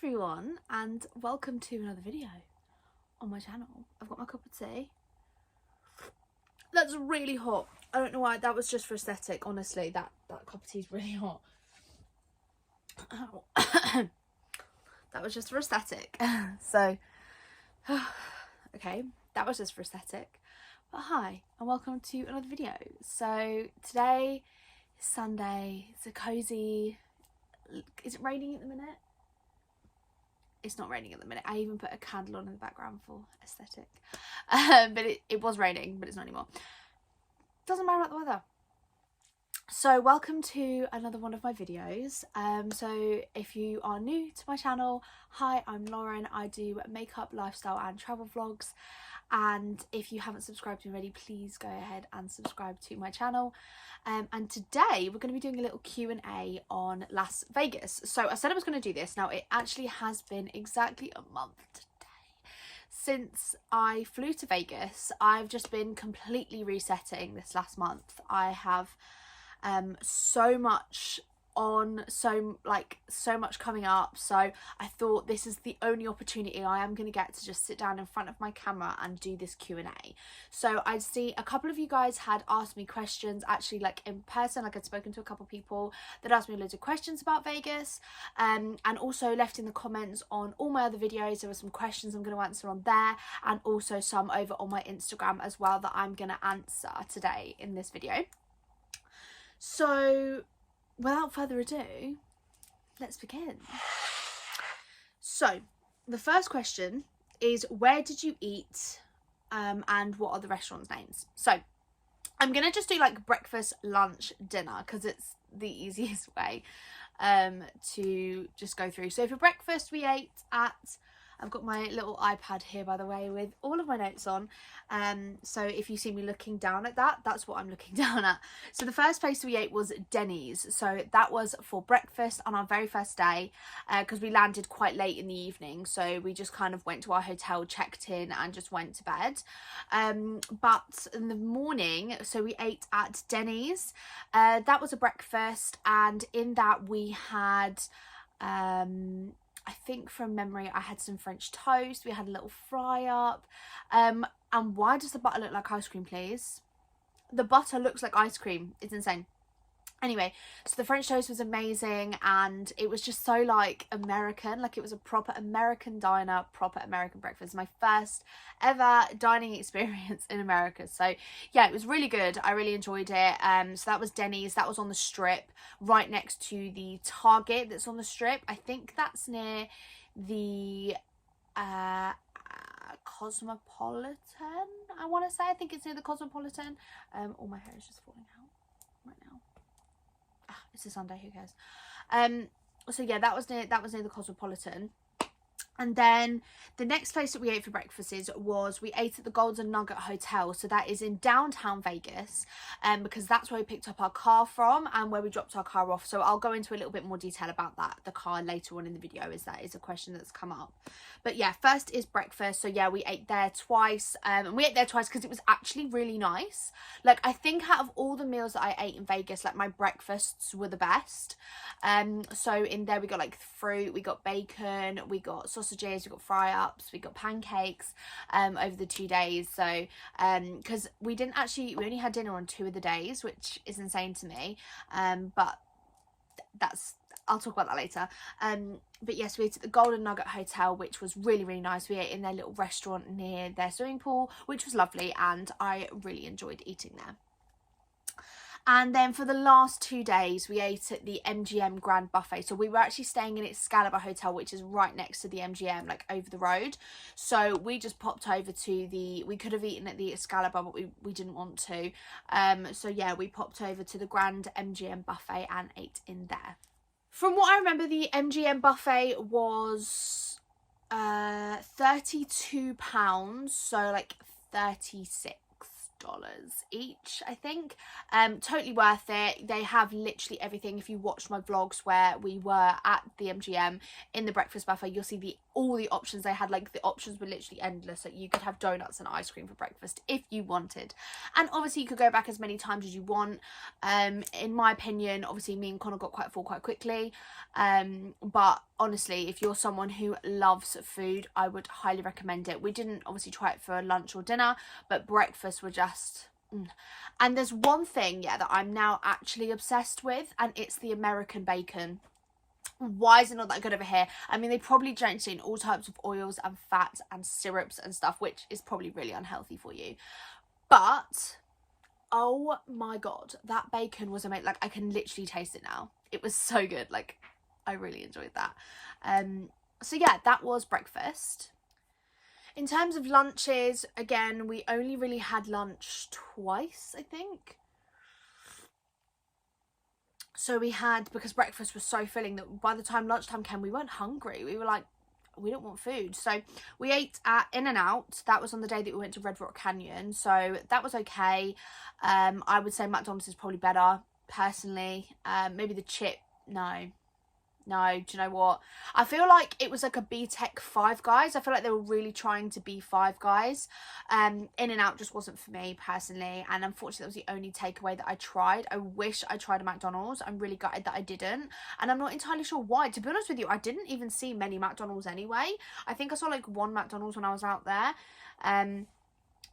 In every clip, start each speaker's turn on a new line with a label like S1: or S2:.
S1: everyone, and welcome to another video on my channel. I've got my cup of tea. That's really hot. I don't know why, that was just for aesthetic. Honestly, that cup of tea is really hot. Ow. That was just for aesthetic. So okay, that was just for aesthetic. But hi, and welcome to another video. So today is Sunday. It's a cozy, is it raining at the minute? It's not raining at the minute. I even put a candle on in the background for aesthetic. But it was raining, but it's not anymore. Doesn't matter about the weather. So welcome to another one of my videos. So if you are new to my channel, hi, I'm Lauren. I do makeup, lifestyle and travel vlogs. And if you haven't subscribed to me already, please go ahead and subscribe to my channel. And today we're going to be doing a little Q&A on Las Vegas. So I said I was going to do this. Now it actually has been exactly a month today since I flew to Vegas. I've just been completely resetting this last month. I have so much on, so much coming up, so I thought this is the only opportunity I am going to get to just sit down in front of my camera and do this Q&A. So I'd see a couple of you guys had asked me questions, actually like in person, like I'd spoken to a couple of people that asked me loads of questions about Vegas, and also left in the comments on all my other videos. There were some questions I'm going to answer on there, and also some over on my Instagram as well that I'm going to answer today in this video. So without further ado, let's begin. So the first question is, where did you eat and what are the restaurants' names? So I'm gonna just do like breakfast, lunch, dinner, because it's the easiest way to just go through. So for breakfast we ate at, I've got my little iPad here, by the way, with all of my notes on. So if you see me looking down at that, that's what I'm looking down at. So the first place we ate was Denny's. So that was for breakfast on our very first day, because we landed quite late in the evening. So we just kind of went to our hotel, checked in and just went to bed. But in the morning, so we ate at Denny's. That was a breakfast, and in that we had I think from memory I had some French toast, we had a little fry up, and why does the butter look like ice cream, please? The butter looks like ice cream, it's insane. Anyway, so the French toast was amazing, and it was just so like American, like it was a proper American diner, proper American breakfast. My first ever dining experience in America. So yeah, it was really good. I really enjoyed it. So that was Denny's. That was on the Strip, right next to the Target that's on the Strip. I think that's near the Cosmopolitan, I want to say. I think it's near the Cosmopolitan. All my hair is just falling out right now. It's a Sunday, who cares? So yeah, that was near the Cosmopolitan. And then the next place that we ate for breakfast was we ate at the Golden Nugget Hotel. So that is in downtown Vegas, because that's where we picked up our car from and where we dropped our car off. So I'll go into a little bit more detail about that, the car, later on in the video, as that is a question that's come up. But yeah, first is breakfast. So yeah, we ate there twice, and we ate there twice because it was actually really nice. Like, I think out of all the meals that I ate in Vegas, like my breakfasts were the best. So in there we got like fruit, we got bacon, we got sausages, we got fry ups, we got pancakes over the 2 days. So because we only had dinner on 2 of the days, which is insane to me, but I'll talk about that later. But yes, we ate at the Golden Nugget Hotel, which was really, really nice. We ate in their little restaurant near their swimming pool, which was lovely, and I really enjoyed eating there. And then for the last 2 days, we ate at the MGM Grand Buffet. So we were actually staying in Excalibur Hotel, which is right next to the MGM, like over the road. So we just popped over to we could have eaten at the Excalibur, but we didn't want to. So yeah, we popped over to the Grand MGM Buffet and ate in there. From what I remember, the MGM Buffet was £32, so like 36 each, I think. Totally worth it. They have literally everything. If you watched my vlogs where we were at the MGM in the breakfast buffet, you'll see all the options they had. Like, the options were literally endless. Like, you could have donuts and ice cream for breakfast if you wanted, and obviously you could go back as many times as you want. In my opinion, obviously me and Connor got quite full quite quickly, but honestly, if you're someone who loves food, I would highly recommend it. We didn't obviously try it for lunch or dinner, but breakfast were just... And there's one thing, yeah, that I'm now actually obsessed with, and it's the American bacon. Why is it not that good over here? I mean, they probably drench it in all types of oils and fats and syrups and stuff, which is probably really unhealthy for you. But, oh my god, that bacon was amazing. Like, I can literally taste it now. It was so good. Like, I really enjoyed that. So yeah, that was breakfast. In terms of lunches, again, we only really had lunch twice, I think. So we had, because breakfast was so filling that by the time lunchtime came, we weren't hungry. We were like, we don't want food. So we ate at In-N-Out. That was on the day that we went to Red Rock Canyon. So that was okay. I would say McDonald's is probably better, personally. Maybe the chip, no. No, do you know what? I feel like it was like a B-Tech Five Guys. I feel like they were really trying to be Five Guys. In-N-Out just wasn't for me personally, and unfortunately that was the only takeaway that I tried. I wish I tried a McDonald's. I'm really gutted that I didn't, and I'm not entirely sure why. To be honest with you, I didn't even see many McDonald's anyway. I think I saw like one McDonald's when I was out there.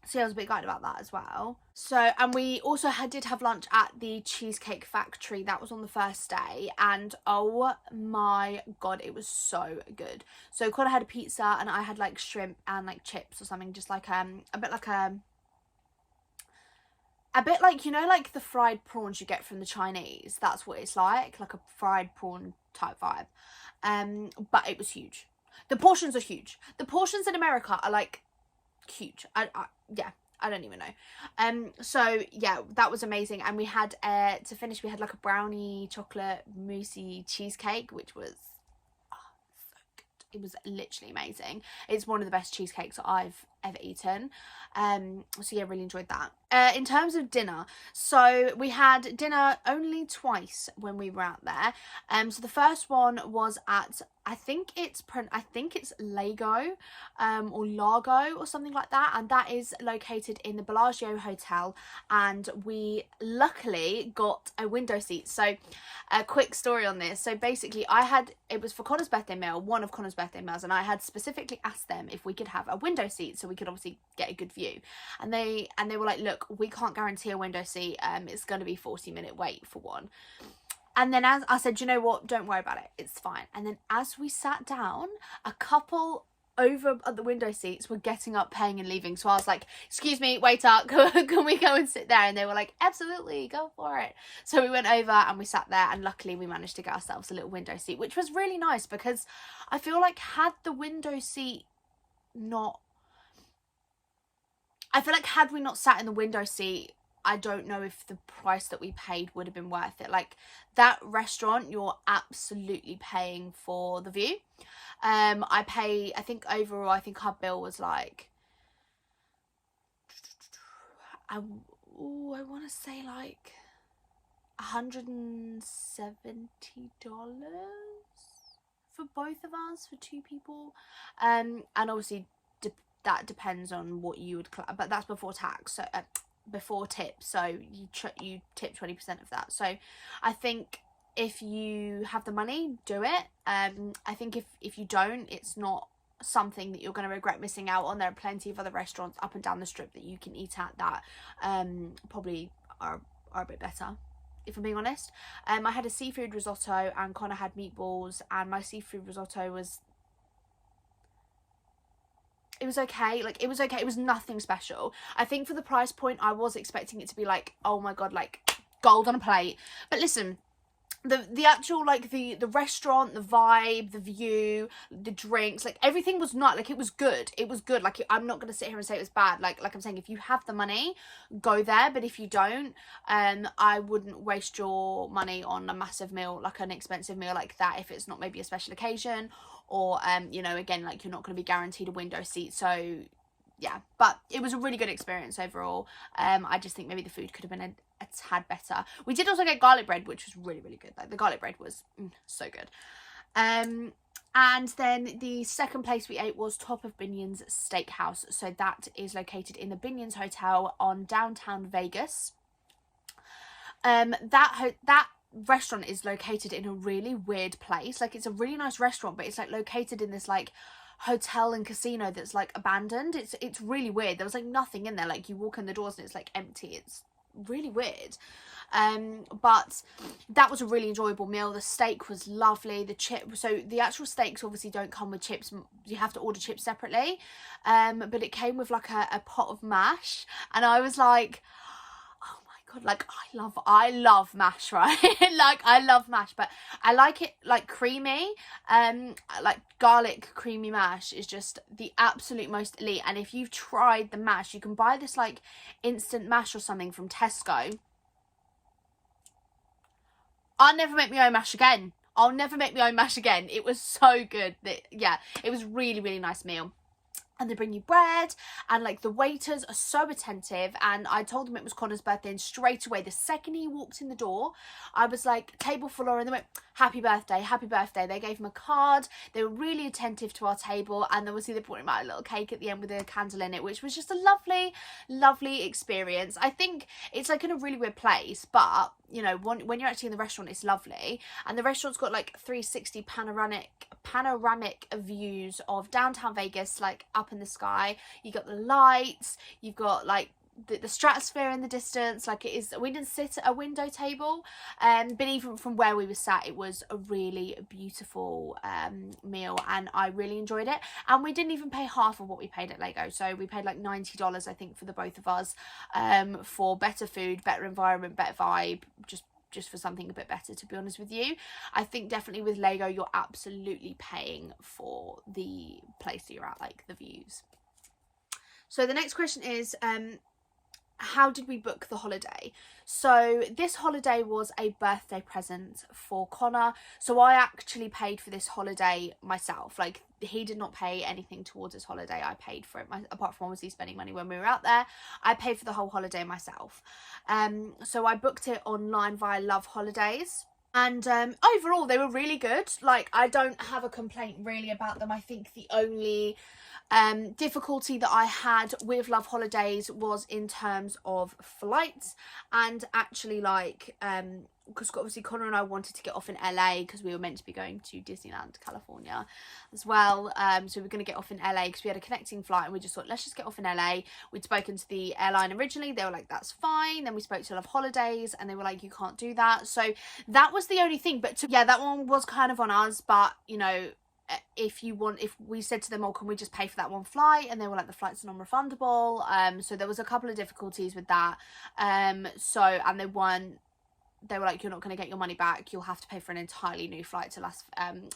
S1: So yeah, I was a bit gutted about that as well. So, and we also did have lunch at the Cheesecake Factory. That was on the first day. And oh my god, it was so good. So Connor had a pizza and I had like shrimp and like chips or something. Just like, a bit like, you know, like the fried prawns you get from the Chinese. That's what it's like a fried prawn type vibe. But it was huge. The portions are huge. The portions in America are like huge. Yeah, I don't even know. So yeah, that was amazing. And we had to finish, we had like a brownie chocolate moussey cheesecake, which was so good. It was literally amazing. It's one of the best cheesecakes I've ever eaten. So yeah, really enjoyed that. In terms of dinner, so we had dinner only twice when we were out there. So the first one was at, I think it's Lago, or Largo or something like that, and that is located in the Bellagio Hotel, and we luckily got a window seat. So a quick story on this. So basically it was for Connor's birthday meal, one of Connor's birthday meals, and I had specifically asked them if we could have a window seat so we could obviously get a good view, and they were like, look, we can't guarantee a window seat, it's going to be 40-minute wait for one. And then as I said, you know what, don't worry about it, it's fine. And then as we sat down, a couple over at the window seats were getting up, paying and leaving. So I was like, excuse me, waiter, can we go and sit there? And they were like, absolutely, go for it. So we went over and we sat there, and luckily we managed to get ourselves a little window seat, which was really nice, because I feel like had we not sat in the window seat, I don't know if the price that we paid would have been worth it. Like, that restaurant, you're absolutely paying for the view. I think overall, I think our bill was like, I want to say like $170 for both of us, for two people. And obviously that depends on what you would, but that's before tax, so before tip, so you tip 20% of that. So I think if you have the money, do it. I think if you don't, it's not something that you're going to regret missing out on. There are plenty of other restaurants up and down the strip that you can eat at that probably are a bit better, if I'm being honest. I had a seafood risotto and Connor had meatballs, and my seafood risotto was, it was okay. Like, it was okay. It was nothing special. I think for the price point, I was expecting it to be like, oh my god, like gold on a plate. But listen, the actual, like, the restaurant, the vibe, the view, the drinks, like, everything was not, like, it was good. It was good. Like, I'm not going to sit here and say it was bad. Like I'm saying, if you have the money, go there. But if you don't, I wouldn't waste your money on a massive meal, like an expensive meal like that, if it's not maybe a special occasion, or, you know, again, like, you're not going to be guaranteed a window seat. So yeah, but it was a really good experience overall. I just think maybe the food could have been a tad better. We did also get garlic bread, which was really, really good. Like, the garlic bread was so good. And then the second place we ate was Top of Binion's Steakhouse. So that is located in the Binion's Hotel on downtown Vegas. That restaurant is located in a really weird place. Like, it's a really nice restaurant, but it's like located in this like hotel and casino that's like abandoned. It's really weird. There was like nothing in there. Like, you walk in the doors and it's like empty. It's really weird. But that was a really enjoyable meal. The steak was lovely. So the actual steaks obviously don't come with chips. You have to order chips separately. But it came with like a pot of mash, and I was like, oh my god, like I love mash, right? Like, I love mash, but I like it like creamy. Like garlic creamy mash is just the absolute most elite. And if you've tried the mash, you can buy this like instant mash or something from Tesco. I'll never make my own mash again. I'll never make my own mash again. It was so good. Yeah, it was really, really nice meal. And they bring you bread, and like the waiters are so attentive, and I told them it was Connor's birthday, and straight away the second he walked in the door I was like, table for Laura, and they went, happy birthday, happy birthday. They gave him a card. They were really attentive to our table, and obviously they brought him out a little cake at the end with a candle in it, which was just a lovely, lovely experience. I think it's like in a really weird place, but you know, when you're actually in the restaurant, it's lovely. And the restaurant's got like 360 panoramic views of downtown Vegas, like up in the sky. You got the lights, you've got like the stratosphere in the distance. Like, it is, we didn't sit at a window table, but even from where we were sat, it was a really beautiful meal, and I really enjoyed it. And we didn't even pay half of what we paid at Lego, so we paid like $90 I think for the both of us, for better food, better environment, better vibe, just for something a bit better, to be honest with you. I think definitely with Lego you're absolutely paying for the place that you're at, like the views. So the next question is, how did we book the holiday? So this holiday was a birthday present for Connor, so I actually paid for this holiday myself. Like, he did not pay anything towards this holiday. I paid for it, apart from obviously spending money when we were out there. I paid for the whole holiday myself. So I booked it online via Love Holidays. And overall they were really good. Like, I don't have a complaint really about them. I think the only difficulty that I had with Love Holidays was in terms of flights, and actually like because obviously Connor and I wanted to get off in LA because we were meant to be going to Disneyland California as well. So we were going to get off in LA because we had a connecting flight, and we just thought, let's just get off in LA. We'd spoken to the airline originally, they were like, that's fine. Then we spoke to Love Holidays, and they were like, you can't do that. So that was the only thing. But yeah, that one was kind of on us. But you know, if we said to them, oh, can we just pay for that one flight, and they were like, the flight's non-refundable. So there was a couple of difficulties with that. And they were like, you're not going to get your money back. You'll have to pay for an entirely new flight to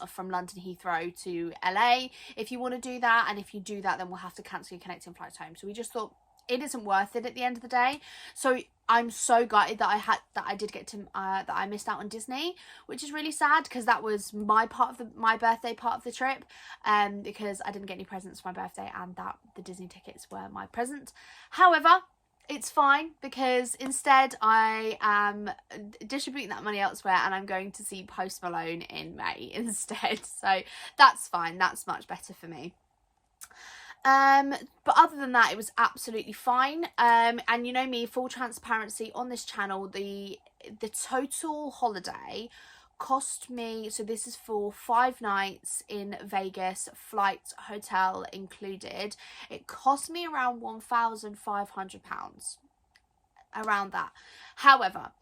S1: from London Heathrow to LA if you want to do that. And if you do that, then we'll have to cancel your connecting flights home. So we just thought it isn't worth it at the end of the day. So I'm so gutted that I missed out on Disney, which is really sad, because that was my birthday part of the trip, because I didn't get any presents for my birthday, and that the Disney tickets were my present. However, it's fine, because instead I am distributing that money elsewhere, and I'm going to see Post Malone in May instead. So that's fine. That's much better for me. But other than that, it was absolutely fine. And you know me, full transparency on this channel, the total holiday cost me, so this is for 5 nights in Vegas, flight, hotel included, it cost me around £1,500, around that. However,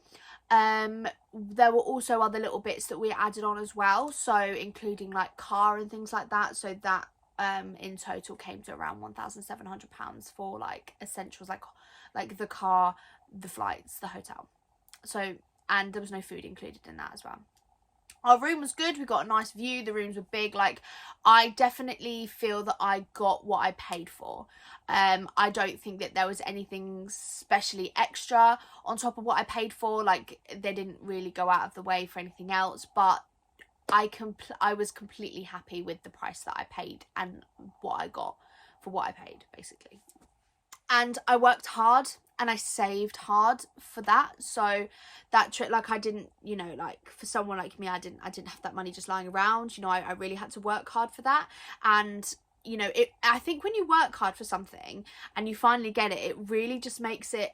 S1: there were also other little bits that we added on as well, so including like car and things like that, so that in total came to around £1,700 for like essentials, like the car, the flights, the hotel. So, and there was no food included in that as well. Our room was good. We got a nice view. The rooms were big. Like, I definitely feel that I got what I paid for. I don't think that there was anything specially extra on top of what I paid for. Like, they didn't really go out of the way for anything else, but I was completely happy with the price that I paid and what I got for what I paid, basically. And I worked hard and I saved hard for that. So that trip, like, I didn't, you know, like for someone like me, I didn't have that money just lying around. You know, I really had to work hard for that. And you know, I think when you work hard for something and you finally get it, it really just makes it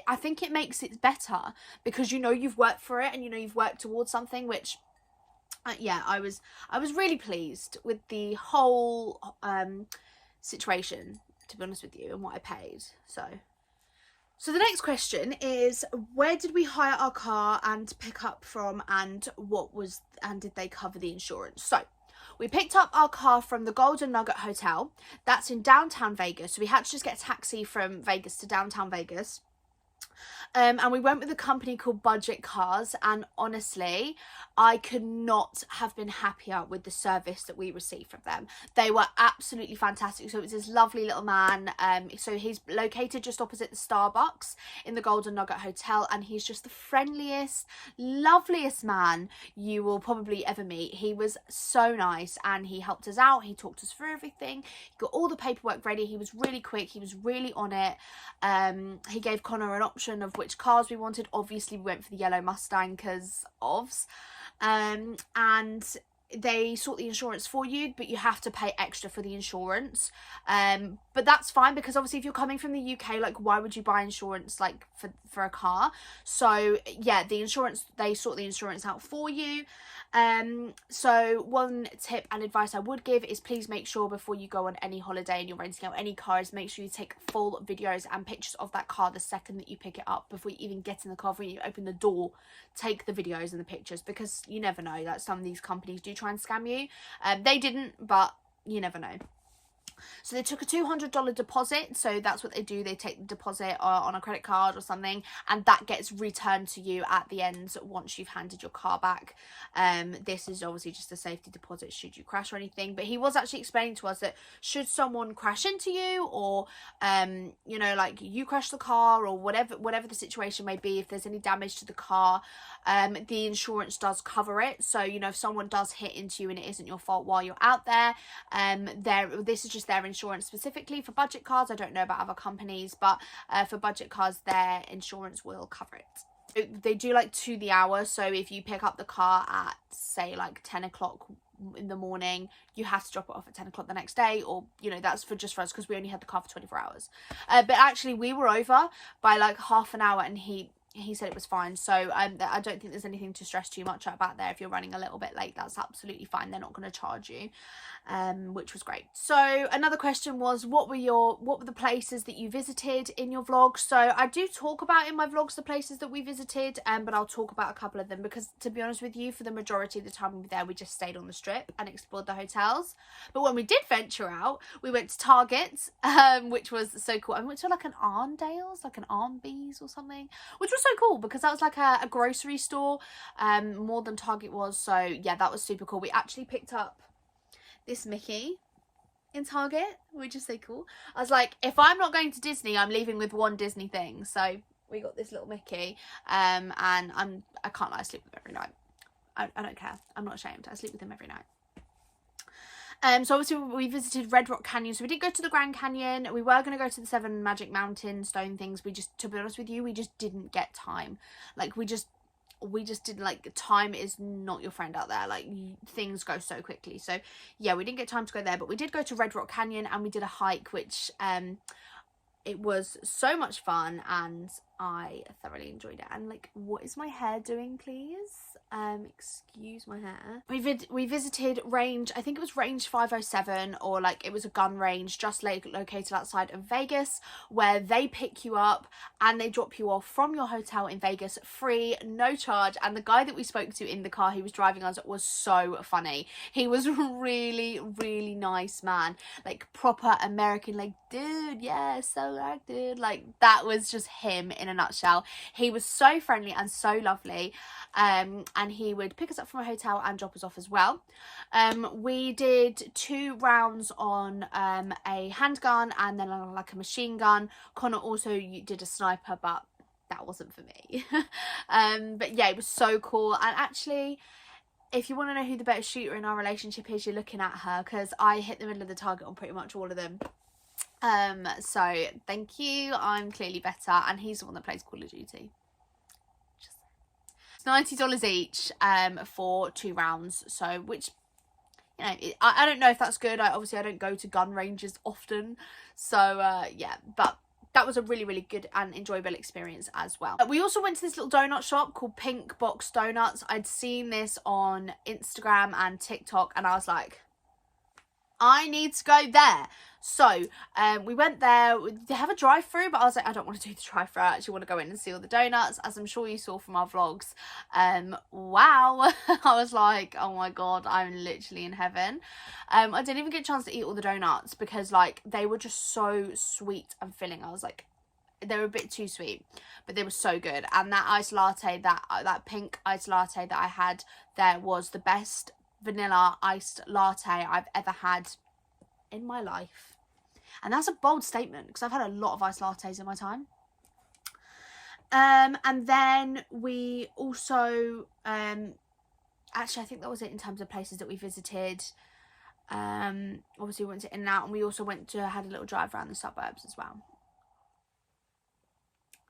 S1: I think it makes it better because you know you've worked for it and you know you've worked towards something, which yeah, I was really pleased with the whole situation, to be honest with you, and what I paid. So the next question is, where did we hire our car and pick up from, and did they cover the insurance? So we picked up our car from the Golden Nugget Hotel. That's in downtown Vegas. So we had to just get a taxi from Vegas to downtown Vegas. And we went with a company called Budget Cars, and honestly, I could not have been happier with the service that we received from them. They were absolutely fantastic. So it was this lovely little man. So he's located just opposite the Starbucks in the Golden Nugget Hotel, and he's just the friendliest, loveliest man you will probably ever meet. He was so nice, and he helped us out. He talked us through everything. He got all the paperwork ready. He was really quick. He was really on it. He gave Connor an option of which cars we wanted. Obviously we went for the yellow Mustang because ofs, and they sort the insurance for you, but you have to pay extra for the insurance, but that's fine because obviously if you're coming from the UK, like, why would you buy insurance like for a car? So yeah, the insurance, they sort the insurance out for you. So one tip and advice I would give is please make sure before you go on any holiday and you're renting out any cars, make sure you take full videos and pictures of that car the second that you pick it up. Before you even get in the car, before you open the door, take the videos and the pictures, because you never know, like, some of these companies do try and scam you. They didn't, but you never know. So they took a $200 deposit. So that's what they do. They take the deposit on a credit card or something, and that gets returned to you at the end once you've handed your car back. This is obviously just a safety deposit should you crash or anything. But he was actually explaining to us that should someone crash into you, or you know, like you crash the car, or whatever the situation may be, if there's any damage to the car, the insurance does cover it. So, you know, if someone does hit into you and it isn't your fault while you're out there, this is just their insurance specifically for Budget Cars. I don't know about other companies, but for Budget Cars, their insurance will cover it. They do like to the hour. So if you pick up the car at, say, like 10 o'clock in the morning, you have to drop it off at 10 o'clock the next day, or, you know, that's just for us because we only had the car for 24 hours. But actually we were over by like half an hour, and he said it was fine. So I don't think there's anything to stress too much about there. If you're running a little bit late, that's absolutely fine. They're not going to charge you, which was great. So another question was, what were the places that you visited in your vlog? So I do talk about in my vlogs the places that we visited, but I'll talk about a couple of them because, to be honest with you, for the majority of the time we were there, we just stayed on the strip and explored the hotels. But when we did venture out, we went to Target, which was so cool. I went to like an Arndale's, like an Armbees or something, which was so cool because that was like a grocery store, more than Target was. So yeah, that was super cool. We actually picked up this Mickey in Target, which is so cool. I was like, if I'm not going to Disney, I'm leaving with one Disney thing. So we got this little Mickey, and I can't lie, I sleep with him every night. I don't care, I'm not ashamed, I sleep with him every night. So obviously we visited Red Rock Canyon. So we did go to the Grand Canyon. We were going to go to the 7 Magic Mountain stone things. We just, to be honest with you, we just didn't get time. Like, we just didn't, like, time is not your friend out there. Like, things go so quickly. So yeah, we didn't get time to go there, but we did go to Red Rock Canyon and we did a hike, which it was so much fun and I thoroughly enjoyed it. And like, what is my hair doing, please? Excuse my hair. We visited range, I think it was range 507, or like it was a gun range just located outside of Vegas, where they pick you up and they drop you off from your hotel in Vegas free, no charge. And the guy that we spoke to in the car, he was driving us, was so funny. He was really, really nice man, like proper American, like, dude, yeah, so like, dude, like, that was just him in a nutshell. He was so friendly and so lovely, and he would pick us up from a hotel and drop us off as well. We did 2 rounds on a handgun and then like a machine gun. Connor also did a sniper, but that wasn't for me. But yeah, it was so cool. And actually, if you want to know who the better shooter in our relationship is, you're looking at her, because I hit the middle of the target on pretty much all of them. So thank you, I'm clearly better, and he's the one that plays Call of Duty. It's $90 each for 2 rounds, so, which, you know, I don't know if that's good. Obviously I don't go to gun ranges often, so yeah, but that was a really, really good and enjoyable experience as well. We also went to this little donut shop called Pink Box Donuts. I'd seen this on Instagram and TikTok, and I was like, I need to go there. So we went there. They have a drive-through, but I was like, I don't want to do the drive-through. I actually want to go in and see all the donuts, as I'm sure you saw from our vlogs. Wow. I was like, oh my god, I'm literally in heaven. I didn't even get a chance to eat all the donuts because like they were just so sweet and filling. I was like, they were a bit too sweet, but they were so good. And that iced latte, that pink iced latte that I had there was the best vanilla iced latte I've ever had in my life. And that's a bold statement because I've had a lot of iced lattes in my time. And then we also actually I think that was it in terms of places that we visited. Obviously we went to In-N-Out, and we also had a little drive around the suburbs as well.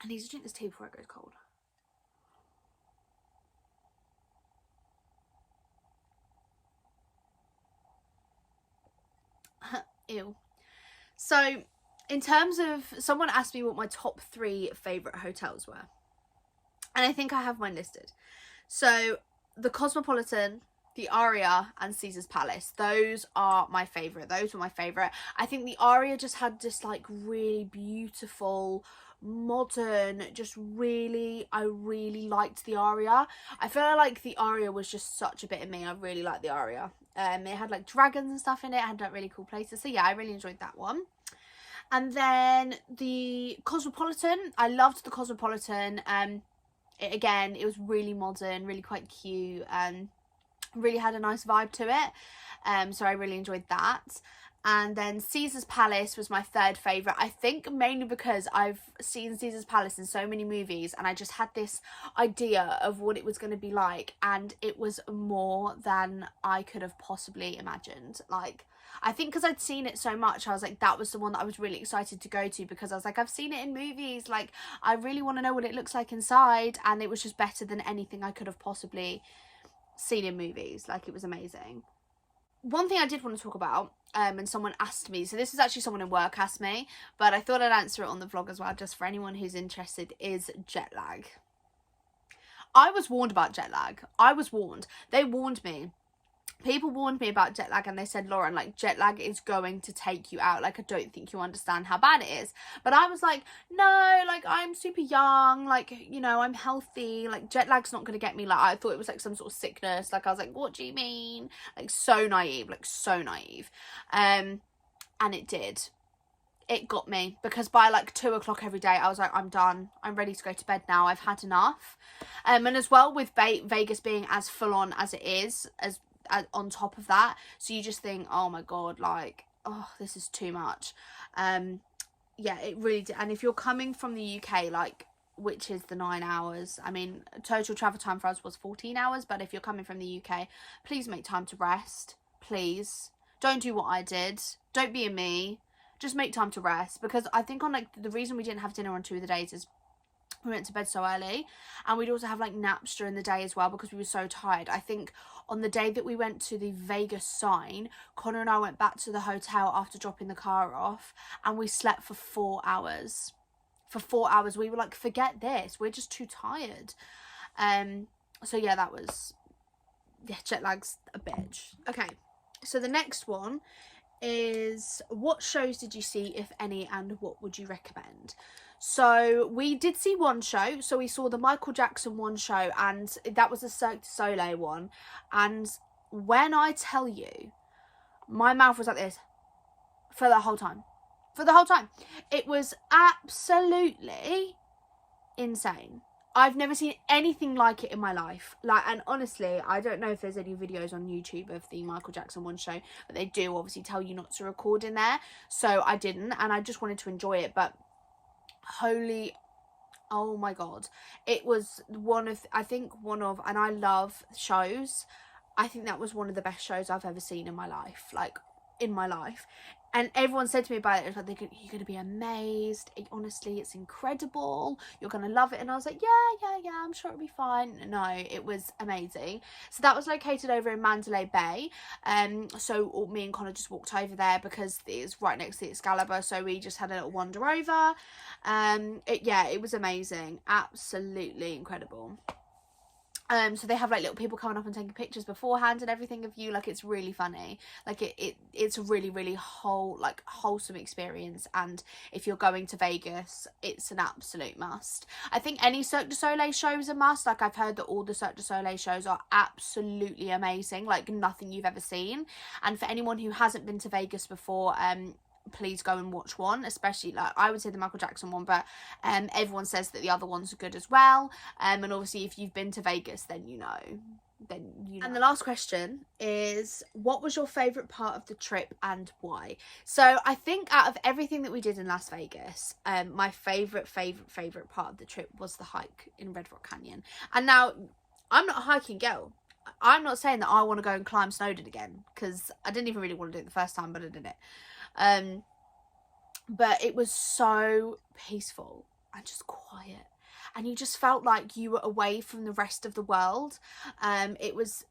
S1: I need to drink this tea before it goes cold. Ew. So in terms of, someone asked me what my top 3 favourite hotels were, and I think I have mine listed. So the Cosmopolitan, the Aria, and Caesar's Palace, those are my favourite. Those were my favourite. I think the Aria just had this like really beautiful, modern, just really, I really liked the Aria. I feel like the Aria was just such a bit of me. I really liked the Aria. It had like dragons and stuff in it. It had like really cool places. So yeah, I really enjoyed that one. And then the Cosmopolitan, I loved the Cosmopolitan. Again, it was really modern, really quite cute, and really had a nice vibe to it. So I really enjoyed that. And then Caesar's Palace was my 3rd favourite. I think mainly because I've seen Caesar's Palace in so many movies, and I just had this idea of what it was going to be like, and it was more than I could have possibly imagined. Like, I think because I'd seen it so much, I was like, that was the one that I was really excited to go to, because I was like, I've seen it in movies, like I really want to know what it looks like inside, and it was just better than anything I could have possibly seen in movies. Like, it was amazing. One thing I did want to talk about, and someone asked me, so this is actually someone in work asked me, but I thought I'd answer it on the vlog as well, just for anyone who's interested, is jet lag. I was warned about jet lag. I was warned. They warned me. People warned me about jet lag, and they said, Lauren, like, jet lag is going to take you out. Like, I don't think you understand how bad it is. But I was like, no, like, I'm super young. Like, you know, I'm healthy. Like, jet lag's not going to get me. Like, I thought it was like some sort of sickness. Like, I was like, what do you mean? Like, so naive. Like, so naive. And it did. It got me, because by like 2 o'clock every day, I was like, I'm done. I'm ready to go to bed now. I've had enough. And as well, with Vegas being as full on as it is, as on top of that, so you just think, oh my god, like, oh, this is too much. Yeah, it really did. And if you're coming from the UK, like, which is the 9 hours, I mean, total travel time for us was 14 hours, but if you're coming from the UK, please make time to rest. Please don't do what I did. Don't be a me. Just make time to rest, because I think on like the reason we didn't have dinner on 2 of the days is we went to bed so early, and we'd also have like naps during the day as well, because we were so tired. I think on the day that we went to the Vegas sign, Connor and I went back to the hotel after dropping the car off, and we slept for 4 hours. For 4 hours, we were like, forget this, we're just too tired. So yeah, that was, yeah, jet lag's a bitch. Okay, so the next one is, what shows did you see, if any, and what would you recommend? So we did see one show. So we saw the Michael Jackson one show, and that was the Cirque du Soleil one. And when I tell you, my mouth was like this for the whole time. For the whole time. It was absolutely insane. I've never seen anything like it in my life. Like, and honestly, I don't know if there's any videos on YouTube of the Michael Jackson one show, but they do obviously tell you not to record in there. So I didn't, and I just wanted to enjoy it. But holy, oh my god, it was one of, I think one of, and I love shows, I think that was one of the best shows I've ever seen in my life. Like, in my life. And everyone said to me about it, it was like, you're going to be amazed. Honestly, it's incredible. You're going to love it. And I was like, yeah, I'm sure it'll be fine. No, it was amazing. So that was located over in Mandalay Bay. So me and Connor just walked over there because it's right next to the Excalibur. So we just had a little wander over. It was amazing. Absolutely incredible. So they have like little people coming up and taking pictures beforehand and everything of you. Like, it's really funny. Like, it's a really, really wholesome experience. And if you're going to Vegas, it's an absolute must. I think any Cirque du Soleil show is a must. Like, I've heard that all the Cirque du Soleil shows are absolutely amazing, like nothing you've ever seen. And for anyone who hasn't been to Vegas before, please go and watch one, especially, like, I would say the Michael Jackson one, but everyone says that the other ones are good as well. And obviously if you've been to Vegas, then you know. And the last question is, what was your favourite part of the trip and why? So I think out of everything that we did in Las Vegas, my favourite part of the trip was the hike in Red Rock Canyon. And now, I'm not a hiking girl. I'm not saying that I want to go and climb Snowdon again, because I didn't even really want to do it the first time, but I did it. But it was so peaceful and just quiet, and you just felt like you were away from the rest of the world. It was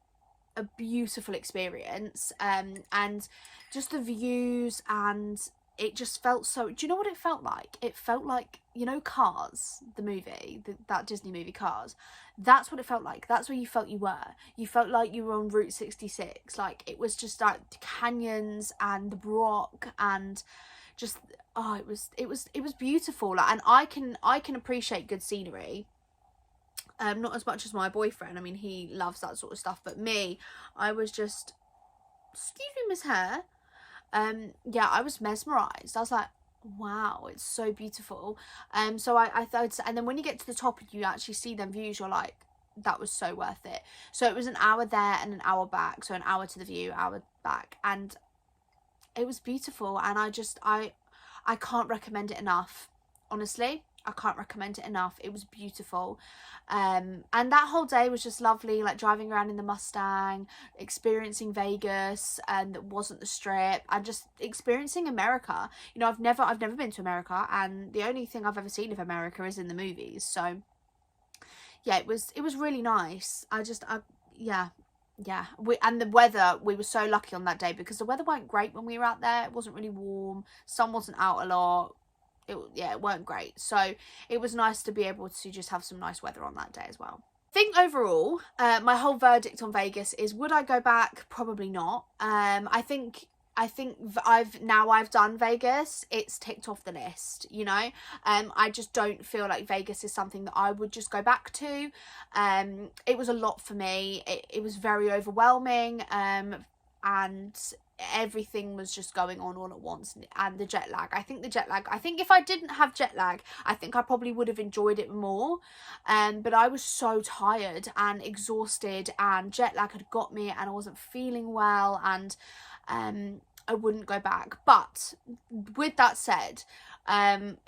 S1: a beautiful experience, and just the views, and it just felt so, do you know what it felt like? It felt like, you know, Cars, the movie, that Disney movie Cars. That's what it felt like. That's where you felt you were. You felt like you were on Route 66. Like, it was just like the canyons and the rock, and just, oh, it was beautiful. Like, and I can appreciate good scenery. Not as much as my boyfriend. I mean, he loves that sort of stuff. But me, I was just, excuse me, Miss Hare. Yeah, I was mesmerised. I was like, wow, it's so beautiful. So I thought, and then when you get to the top and you actually see them views, you're like, that was so worth it. So it was an hour there and an hour back. So an hour to the view, hour back, and it was beautiful. And I can't recommend it enough. Honestly, I can't recommend it enough. It was beautiful. And that whole day was just lovely, like driving around in the Mustang, experiencing Vegas, and that wasn't the Strip, and just experiencing America. You know, I've never been to America, and the only thing I've ever seen of America is in the movies. So yeah, it was really nice. Yeah. And the weather, we were so lucky on that day, because the weather weren't great when we were out there. It wasn't really warm. Sun wasn't out a lot. It weren't great. So it was nice to be able to just have some nice weather on that day as well. I think overall, my whole verdict on Vegas is, would I go back? Probably not. I think I've done Vegas, it's ticked off the list, you know. I just don't feel like Vegas is something that I would just go back to. It was a lot for me. It was very overwhelming, and everything was just going on all at once, and the jet lag. I think if I didn't have jet lag, I think I probably would have enjoyed it more. But I was so tired and exhausted, and jet lag had got me, and I wasn't feeling well, and I wouldn't go back. But with that said,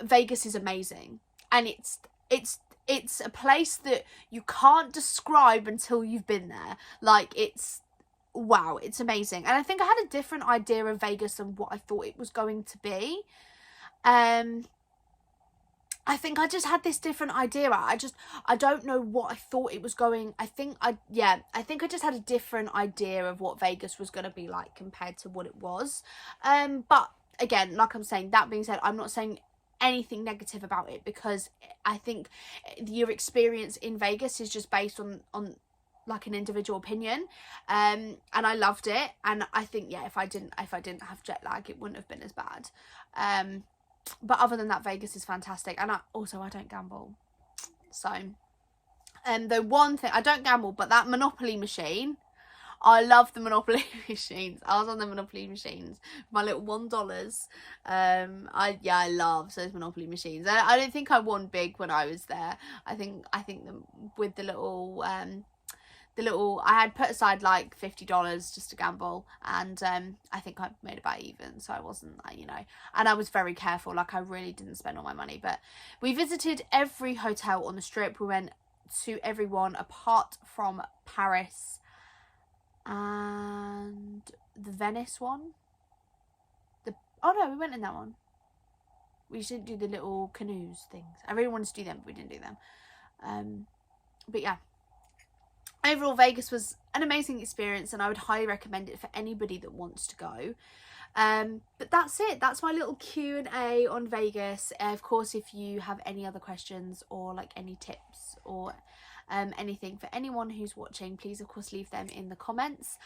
S1: Vegas is amazing, and it's a place that you can't describe until you've been there. Like, it's wow, it's amazing. And I think I had a different idea of Vegas than what I thought it was going to be. I think I just had this different idea. I don't know what I thought it was going. I think I just had a different idea of what Vegas was going to be like compared to what it was. But again, like I'm saying, that being said, I'm not saying anything negative about it, because I think your experience in Vegas is just based on like an individual opinion. And I loved it, and I think, yeah, if I didn't have jet lag, it wouldn't have been as bad. But other than that, Vegas is fantastic. And I don't gamble. So, the one thing, I don't gamble, but that Monopoly machine, I love the Monopoly machines. I was on the Monopoly machines, my little $1. I love those Monopoly machines. I don't think I won big when I was there. I think with the little, I had put aside like $50 just to gamble, and I think I made about even, so I wasn't, you know, and I was very careful. Like, I really didn't spend all my money. But we visited every hotel on the Strip. We went to every one apart from Paris and the Venice one. Oh no, we went in that one. We just didn't do the little canoes things. I really wanted to do them, but we didn't do them. But yeah, overall Vegas was an amazing experience, and I would highly recommend it for anybody that wants to go. But that's it. That's my little Q&A on Vegas. Of course, if you have any other questions or like any tips or anything for anyone who's watching, please of course leave them in the comments.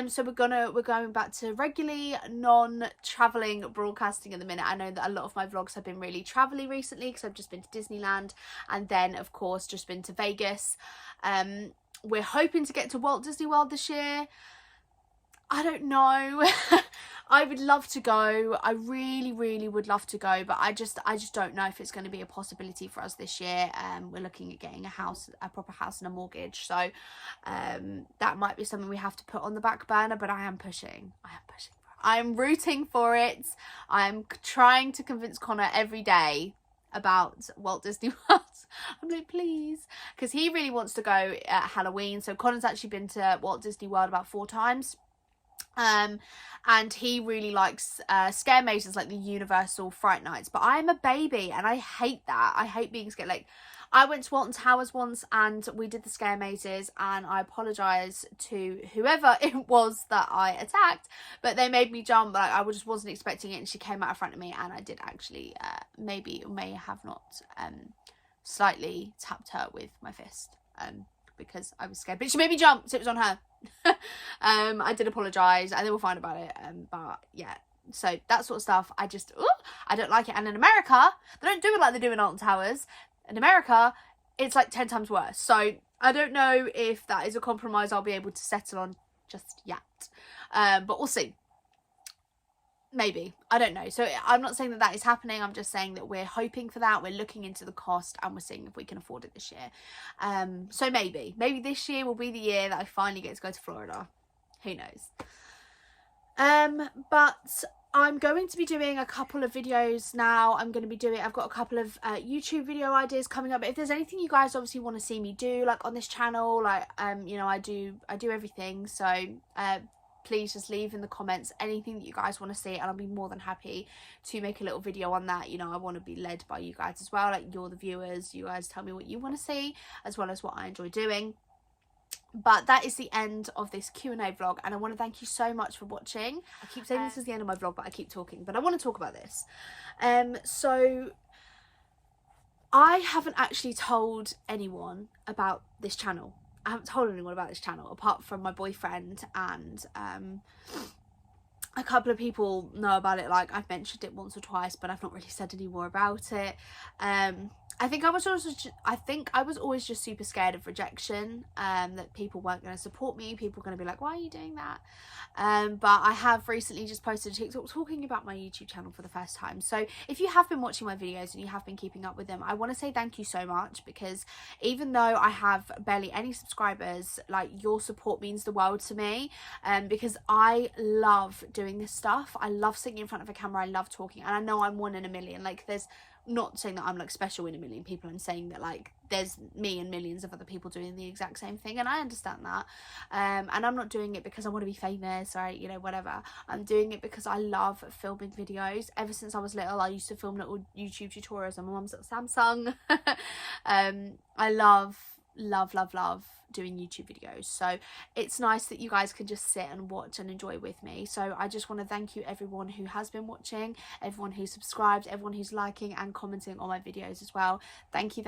S1: So we're going back to regularly non-traveling broadcasting at the minute. I know that a lot of my vlogs have been really travelly recently because I've just been to Disneyland and then of course just been to Vegas. We're hoping to get to Walt Disney World this year. I don't know. I would love to go. I really would love to go, but I just don't know if it's going to be a possibility for us this year. We're looking at getting a proper house and a mortgage, so that might be something we have to put on the back burner, but I am pushing. I'm rooting for it. I'm trying to convince Connor every day about Walt Disney World. I'm like, please, because he really wants to go at Halloween. So Connor's actually been to Walt Disney World about 4 times. And he really likes scare mazes, like the Universal Fright Nights, but I'm a baby and I hate that. I hate being scared. Like, I went to Walton Towers once and we did the scare mazes, and I apologise to whoever it was that I attacked, but they made me jump. Like, I just wasn't expecting it, and she came out in front of me, and I did actually may have not slightly tapped her with my fist because I was scared, but she made me jump, so it was on her. I did apologise, and they will find about it, but yeah, so that sort of stuff I don't like it. And in America they don't do it like they do in Alton Towers. In America it's like 10 times worse, so I don't know if that is a compromise I'll be able to settle on just yet, but we'll see. Maybe, I don't know. So I'm not saying that that is happening, I'm just saying that we're hoping for that. We're looking into the cost and we're seeing if we can afford it this year. So maybe this year will be the year that I finally get to go to Florida. Who knows? But I'm going to be doing a couple of videos now. I've got a couple of YouTube video ideas coming up. But if there's anything you guys obviously want to see me do, like on this channel, like you know, I do everything, so please just leave in the comments anything that you guys want to see, and I'll be more than happy to make a little video on that. You know, I want to be led by you guys as well. Like, you're the viewers, you guys tell me what you want to see as well as what I enjoy doing. But that is the end of this Q&A vlog, and I want to thank you so much for watching. I keep saying this is the end of my vlog, but I keep talking, but I want to talk about this. So I haven't actually told anyone about this channel. I haven't told anyone about this channel apart from my boyfriend, and a couple of people know about it. Like, I've mentioned it once or twice, but I've not really said any more about it. I think I was always just super scared of rejection, that people weren't going to support me, people were going to be like, why are you doing that? But I have recently just posted a TikTok talking about my YouTube channel for the first time. So if you have been watching my videos and you have been keeping up with them, I want to say thank you so much, because even though I have barely any subscribers, like, your support means the world to me, because I love doing this stuff. I love sitting in front of a camera, I love talking, and I know I'm 1 in a million. Like, there's not saying that I'm like special in a million people, I'm saying that like there's me and millions of other people doing the exact same thing, and I understand that, and I'm not doing it because I want to be famous or, you know, whatever. I'm doing it because I love filming videos. Ever since I was little, I used to film little YouTube tutorials on my mum's Samsung. I love doing YouTube videos, so it's nice that you guys can just sit and watch and enjoy with me. So I just want to thank you everyone who has been watching, everyone who subscribed, everyone who's liking and commenting on my videos as well. Thank you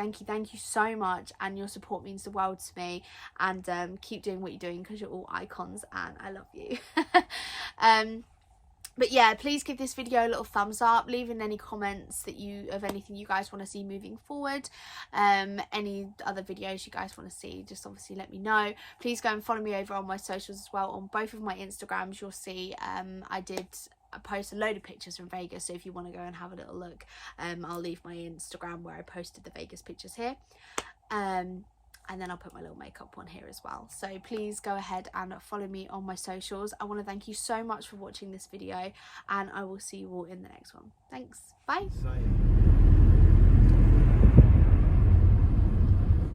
S1: so much, and your support means the world to me, and keep doing what you're doing because you're all icons and I love you. But yeah, please give this video a little thumbs up, leave in any comments of anything you guys want to see moving forward, any other videos you guys want to see, just obviously let me know. Please go and follow me over on my socials as well. On both of my Instagrams you'll see I did post a load of pictures from Vegas, so if you want to go and have a little look, I'll leave my Instagram where I posted the Vegas pictures here, and then I'll put my little makeup on here as well. So please go ahead and follow me on my socials. I want to thank you so much for watching this video, and I will see you all in the next one. Thanks, bye.